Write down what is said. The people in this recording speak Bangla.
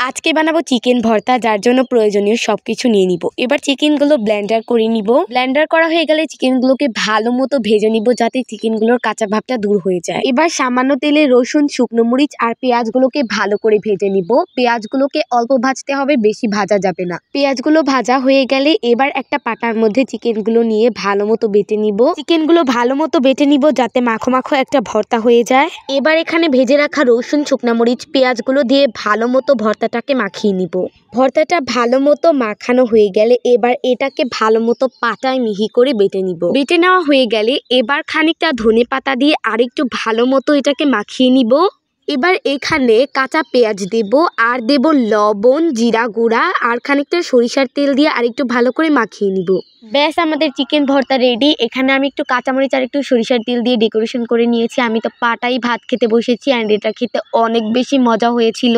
আজকে বানাবো চিকেন ভর্তা, যার জন্য প্রয়োজনীয় সবকিছু নিয়ে নিব। এবার চিকেনগুলো ব্লেন্ডার করে নিব। ব্লেন্ডার করা হয়ে গেলে চিকেনগুলোকে ভালো মতো ভেজে নিব, যাতে চিকেনগুলোর কাঁচা ভাবটা দূর হয়ে যায়। এবার সামান্য তেলে রসুন, শুকনো মরিচ আর পেঁয়াজগুলোকে ভালো করে ভেজে নিব। পেঁয়াজগুলোকে অল্প ভাজতে হবে, বেশি ভাজা যাবে না। পেঁয়াজগুলো ভাজা হয়ে গেলে এবার একটা পাটার মধ্যে চিকেনগুলো নিয়ে ভালো মতো বেটে নিব। চিকেনগুলো ভালো মতো বেটে নিব, যাতে মাখো মাখো একটা ভর্তা হয়ে যায়। এবার এখানে ভেজে রাখা রসুন, শুকনো মরিচ, পেঁয়াজগুলো দিয়ে ভালো মতো ভর্তাটাকে মাখিয়ে নিব। ভর্তাটা ভালো মতো মাখানো হয়ে গেলে এবার এটাকে ভালো মতো পাটায় মিহি করে বেটে নিব। বেটে নেওয়া হয়ে গেলে এবার খানিকটা ধনেপাতা দিয়ে আরেকটু ভালো মতো এটাকে মাখিয়ে নিব। এবার এখানে কাঁচা পেঁয়াজ দেব আর দেব লবণ, জিরা গুঁড়া আর খানিকটা সরিষার তেল দিয়ে আরেকটু ভালো করে মাখিয়ে নিব। ব্যাস, আমাদের চিকেন ভর্তা রেডি। এখানে আমি একটু কাঁচামরিচ আর একটু সরিষার তেল দিয়ে ডেকোরেশন করে নিয়েছি। আমি তো পাটাই ভাত খেতে বসেছি, অ্যান্ড এটা খেতে অনেক বেশি মজা হয়েছিল।